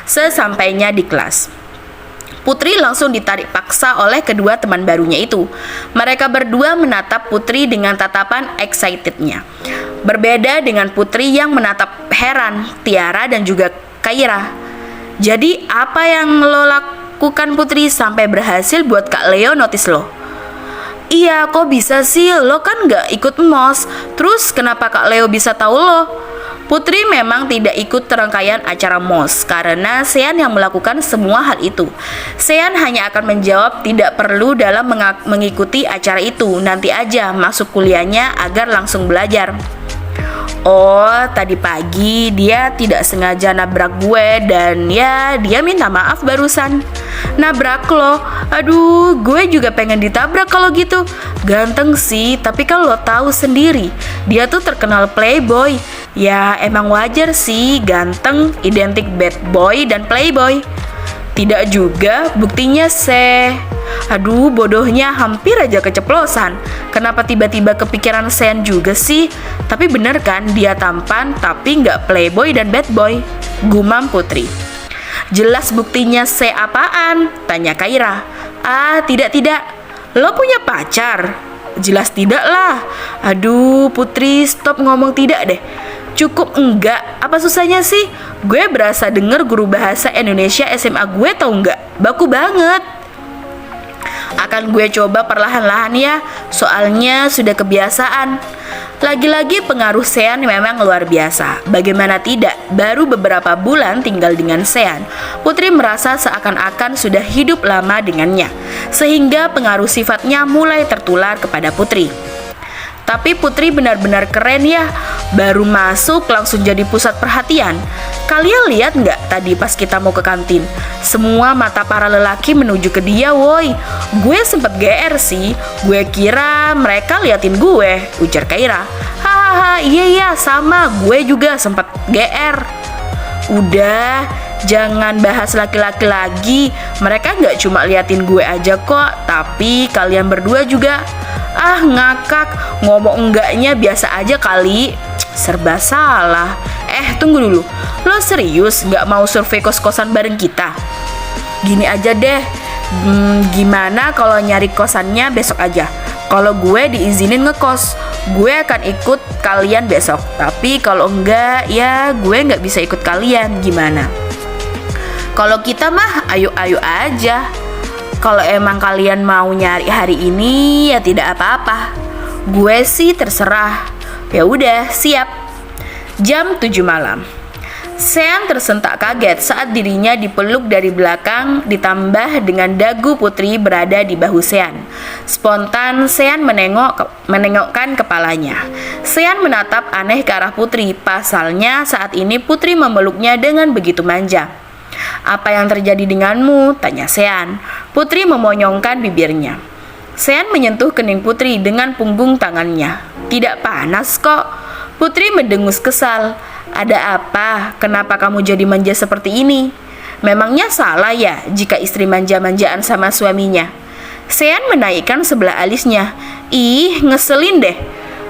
sesampainya di kelas. Putri langsung ditarik paksa oleh kedua teman barunya itu. Mereka berdua menatap Putri dengan tatapan excitednya. Berbeda dengan Putri yang menatap heran Tiara dan juga Kaira. Jadi apa yang lo lakukan Putri sampai berhasil buat Kak Leo notice lo? Iya, kok bisa sih? Lo kan gak ikut MOS. Terus kenapa Kak Leo bisa tahu lo? Putri memang tidak ikut rangkaian acara MOS karena Sean yang melakukan semua hal itu. Sean hanya akan menjawab tidak perlu dalam mengikuti acara itu. Nanti aja masuk kuliahnya agar langsung belajar. Oh, tadi pagi dia tidak sengaja nabrak gue dan ya dia minta maaf barusan. Nabrak lo? Aduh, gue juga pengen ditabrak kalau gitu. Ganteng sih, tapi kan lo tahu sendiri, dia tuh terkenal playboy. Ya emang wajar sih, ganteng identik bad boy dan playboy. Tidak juga, buktinya aduh, bodohnya hampir aja keceplosan. Kenapa tiba-tiba kepikiran Sean juga sih? Tapi bener kan, dia tampan tapi nggak playboy dan bad boy, gumam Putri. Jelas buktinya apaan? Tanya Kaira. Ah, tidak. Lo punya pacar? Jelas tidak lah. Aduh, Putri, stop ngomong tidak deh. Cukup enggak? Apa susahnya sih? Gue berasa denger guru bahasa Indonesia SMA gue tau enggak? Baku banget. Akan gue coba perlahan-lahan ya, soalnya sudah kebiasaan. Lagi-lagi pengaruh Sean memang luar biasa. Bagaimana tidak, baru beberapa bulan tinggal dengan Sean, Putri merasa seakan-akan sudah hidup lama dengannya, sehingga pengaruh sifatnya mulai tertular kepada Putri. Tapi Putri benar-benar keren ya, baru masuk langsung jadi pusat perhatian. Kalian lihat nggak tadi pas kita mau ke kantin? Semua mata para lelaki menuju ke dia, woi. Gue sempet GR sih, gue kira mereka liatin gue, ujar Kaira. Hahaha, iya sama, gue juga sempet GR. Udah, jangan bahas laki-laki lagi. Mereka nggak cuma liatin gue aja kok, tapi kalian berdua juga. Ah, ngakak, ngomong enggaknya biasa aja kali. Serba salah. Tunggu dulu, lo serius nggak mau survei kos-kosan bareng kita? Gini aja deh, gimana kalau nyari kosannya besok aja? Kalau gue diizinin ngekos, gue akan ikut kalian besok. Tapi kalau enggak, ya gue nggak bisa ikut kalian. Gimana? Kalau kita mah ayo-ayo aja. Kalau emang kalian mau nyari hari ini, ya tidak apa-apa. Gue sih terserah. Ya udah, siap. Jam 7 malam. Sean tersentak kaget saat dirinya dipeluk dari belakang, ditambah dengan dagu Putri berada di bahu Sean. Spontan Sean menengokkan kepalanya. Sean menatap aneh ke arah Putri, pasalnya saat ini Putri memeluknya dengan begitu manja. Apa yang terjadi denganmu? Tanya Sean. Putri memonyongkan bibirnya. Sean menyentuh kening Putri dengan punggung tangannya. Tidak panas kok. Putri mendengus kesal. Ada apa? Kenapa kamu jadi manja seperti ini? Memangnya salah ya jika istri manja-manjaan sama suaminya? Sean menaikkan sebelah alisnya. Ih, ngeselin deh.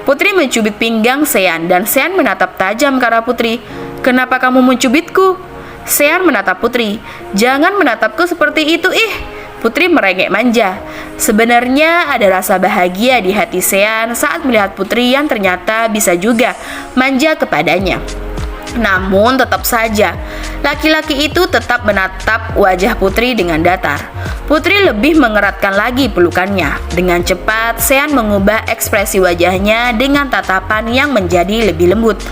Putri mencubit pinggang Sean dan Sean menatap tajam ke arah Putri. Kenapa kamu mencubitku? Sean menatap Putri. Jangan menatapku seperti itu, ih. Putri merengek manja. Sebenarnya ada rasa bahagia di hati Sean saat melihat Putri yang ternyata bisa juga manja kepadanya. Namun tetap saja, laki-laki itu tetap menatap wajah Putri dengan datar. Putri lebih mengeratkan lagi pelukannya. Dengan cepat, Sean mengubah ekspresi wajahnya dengan tatapan yang menjadi lebih lembut.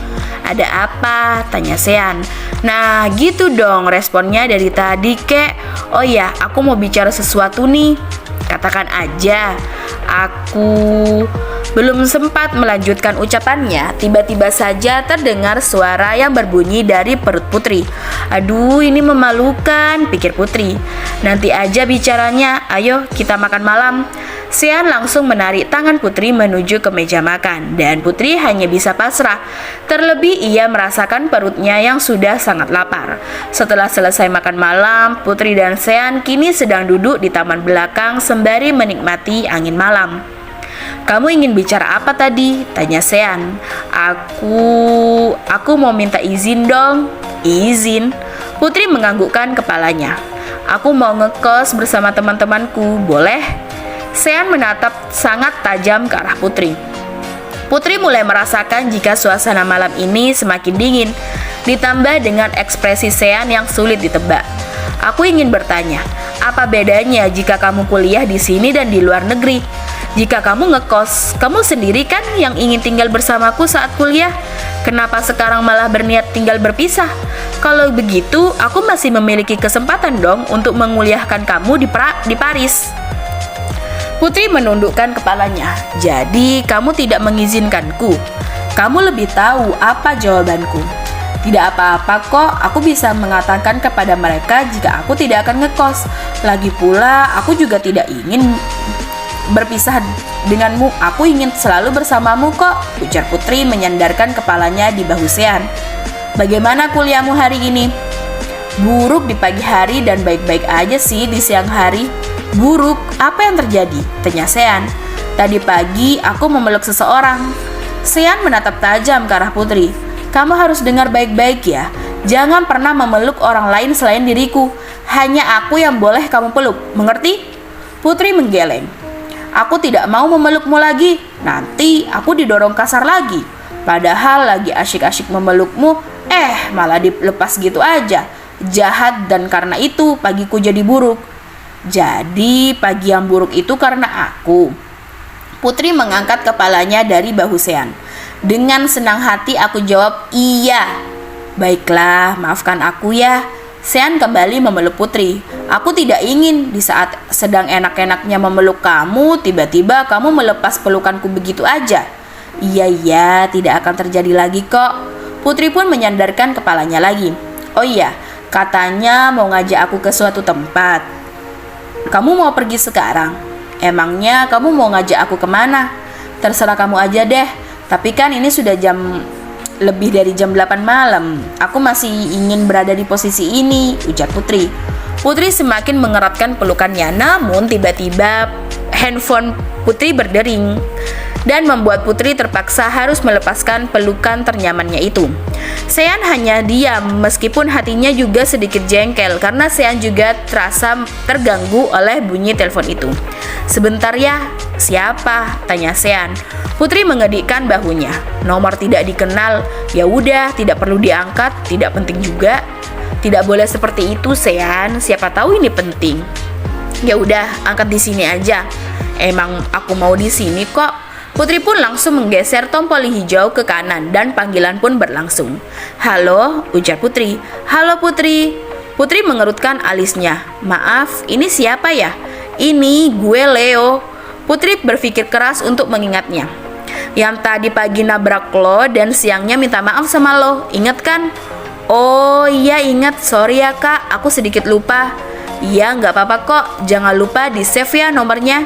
Ada apa? Tanya Sean. Nah gitu dong responnya dari tadi kek. Oh ya, aku mau bicara sesuatu nih. Katakan aja. Aku belum sempat melanjutkan ucapannya, tiba-tiba saja terdengar suara yang berbunyi dari perut Putri. Aduh, ini memalukan, pikir Putri. Nanti aja bicaranya, ayo kita makan malam. Sean langsung menarik tangan Putri menuju ke meja makan, dan Putri hanya bisa pasrah. Terlebih ia merasakan perutnya yang sudah sangat lapar. Setelah selesai makan malam, Putri dan Sean kini sedang duduk di taman belakang sembari menikmati angin malam. Kamu ingin bicara apa tadi? Tanya Sean. Aku mau minta izin dong. Izin? Putri menganggukkan kepalanya. Aku mau ngekos bersama teman-temanku, boleh? Sean menatap sangat tajam ke arah Putri. Putri mulai merasakan jika suasana malam ini semakin dingin, ditambah dengan ekspresi Sean yang sulit ditebak. Aku ingin bertanya, apa bedanya jika kamu kuliah di sini dan di luar negeri? Jika kamu ngekos, kamu sendiri kan yang ingin tinggal bersamaku saat kuliah? Kenapa sekarang malah berniat tinggal berpisah? Kalau begitu, aku masih memiliki kesempatan dong untuk menguliahkan kamu di Paris. Putri menundukkan kepalanya. Jadi, kamu tidak mengizinkanku. Kamu lebih tahu apa jawabanku. Tidak apa-apa kok, aku bisa mengatakan kepada mereka jika aku tidak akan ngekos. Lagi pula, aku juga tidak ingin berpisah denganmu. Aku ingin selalu bersamamu kok, ujar Putri menyandarkan kepalanya di bahu Sean. Bagaimana kuliahmu hari ini? Buruk di pagi hari dan baik-baik aja sih di siang hari. Buruk? Apa yang terjadi? Tanya Sean. Tadi pagi aku memeluk seseorang. Sean menatap tajam ke arah Putri. Kamu harus dengar baik-baik ya. Jangan pernah memeluk orang lain selain diriku. Hanya aku yang boleh kamu peluk. Mengerti? Putri menggeleng. Aku tidak mau memelukmu lagi. Nanti aku didorong kasar lagi. Padahal lagi asyik-asyik memelukmu, malah dilepas gitu aja. Jahat, dan karena itu pagiku jadi buruk. Jadi pagi yang buruk itu karena aku. Putri mengangkat kepalanya dari bahu Sean. Dengan senang hati aku jawab, iya. Baiklah, maafkan aku ya. Sean kembali memeluk Putri. Aku tidak ingin di saat sedang enak-enaknya memeluk kamu, tiba-tiba kamu melepas pelukanku begitu aja. Iya, tidak akan terjadi lagi kok. Putri pun menyandarkan kepalanya lagi. Oh iya, katanya mau ngajak aku ke suatu tempat. Kamu mau pergi sekarang? Emangnya kamu mau ngajak aku kemana? Terserah kamu aja deh. Tapi kan ini sudah lebih dari jam 8 malam. Aku masih ingin berada di posisi ini, ujar Putri. Putri semakin mengeratkan pelukannya. Namun tiba-tiba handphone Putri berdering dan membuat Putri terpaksa harus melepaskan pelukan ternyamannya itu. Sean hanya diam meskipun hatinya juga sedikit jengkel karena Sean juga terasa terganggu oleh bunyi telepon itu. Sebentar ya, siapa? Tanya Sean. Putri mengedikkan bahunya. Nomor tidak dikenal. Ya udah, tidak perlu diangkat, tidak penting juga. Tidak boleh seperti itu, Sean. Siapa tahu ini penting. Ya udah, angkat di sini aja. Emang aku mau di sini kok. Putri pun langsung menggeser tombol hijau ke kanan dan panggilan pun berlangsung. Halo, ujar Putri. Halo Putri. Putri mengerutkan alisnya. Maaf, ini siapa ya? Ini gue Leo. Putri berpikir keras untuk mengingatnya. Yang tadi pagi nabrak lo dan siangnya minta maaf sama lo. Ingat kan? Oh iya ingat, sorry ya kak, aku sedikit lupa. Iya gak apa-apa kok, jangan lupa di save ya nomornya.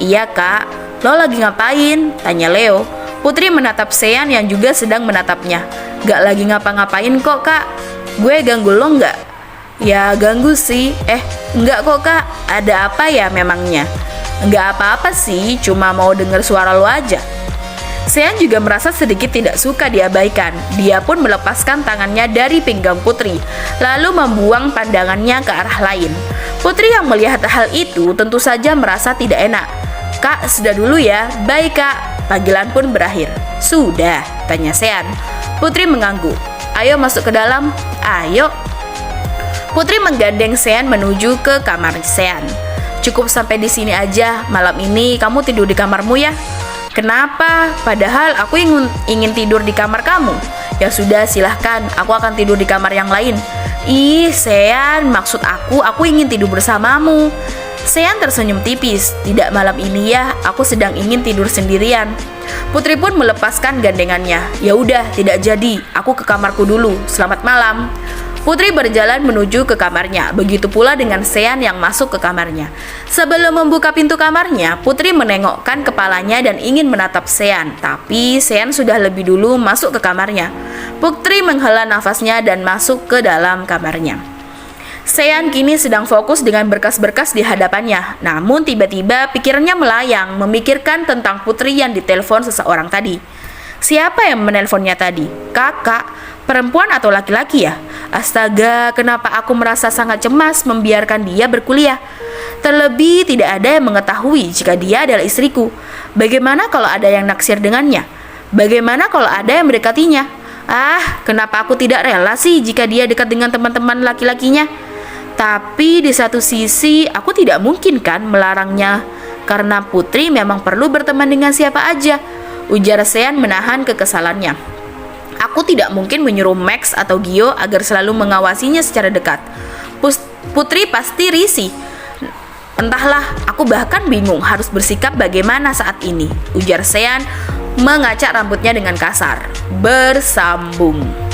Iya kak. Lo lagi ngapain? Tanya Leo. Putri menatap Sean yang juga sedang menatapnya. Gak lagi ngapa-ngapain kok kak. Gue ganggu lo gak? Ya ganggu sih. Enggak kok kak. Ada apa ya memangnya? Enggak apa-apa sih, cuma mau denger suara lo aja. Sean juga merasa sedikit tidak suka diabaikan. Dia pun melepaskan tangannya dari pinggang Putri, lalu membuang pandangannya ke arah lain. Putri yang melihat hal itu tentu saja merasa tidak enak. Kak, sudah dulu ya. Baik kak. Panggilan pun berakhir. Sudah? Tanya Sean. Putri mengangguk. Ayo masuk ke dalam. Ayo. Putri menggandeng Sean menuju ke kamar Sean. Cukup sampai di sini aja. Malam ini kamu tidur di kamarmu ya. Kenapa? Padahal aku ingin tidur di kamar kamu. Ya sudah, silahkan. Aku akan tidur di kamar yang lain. Ih, Sean, maksud aku ingin tidur bersamamu. Sean tersenyum tipis. Tidak malam ini ya, aku sedang ingin tidur sendirian. Putri pun melepaskan gandengannya. Ya udah, tidak jadi. Aku ke kamarku dulu. Selamat malam. Putri berjalan menuju ke kamarnya. Begitu pula dengan Sean yang masuk ke kamarnya. Sebelum membuka pintu kamarnya, Putri menengokkan kepalanya dan ingin menatap Sean. Tapi Sean sudah lebih dulu masuk ke kamarnya. Putri menghela nafasnya dan masuk ke dalam kamarnya. Sean kini sedang fokus dengan berkas-berkas di hadapannya. Namun tiba-tiba pikirannya melayang, memikirkan tentang Putri yang ditelepon seseorang tadi. Siapa yang menelponnya tadi? Kakak? Perempuan atau laki-laki ya? Astaga, kenapa aku merasa sangat cemas membiarkan dia berkuliah? Terlebih tidak ada yang mengetahui jika dia adalah istriku. Bagaimana kalau ada yang naksir dengannya? Bagaimana kalau ada yang mendekatinya? Kenapa aku tidak rela sih jika dia dekat dengan teman-teman laki-lakinya? Tapi di satu sisi, aku tidak mungkin kan melarangnya, karena Putri memang perlu berteman dengan siapa aja, ujar Sean menahan kekesalannya. Aku tidak mungkin menyuruh Max atau Gio agar selalu mengawasinya secara dekat. Putri pasti risih. Entahlah, aku bahkan bingung harus bersikap bagaimana saat ini, ujar Sean mengacak rambutnya dengan kasar. Bersambung.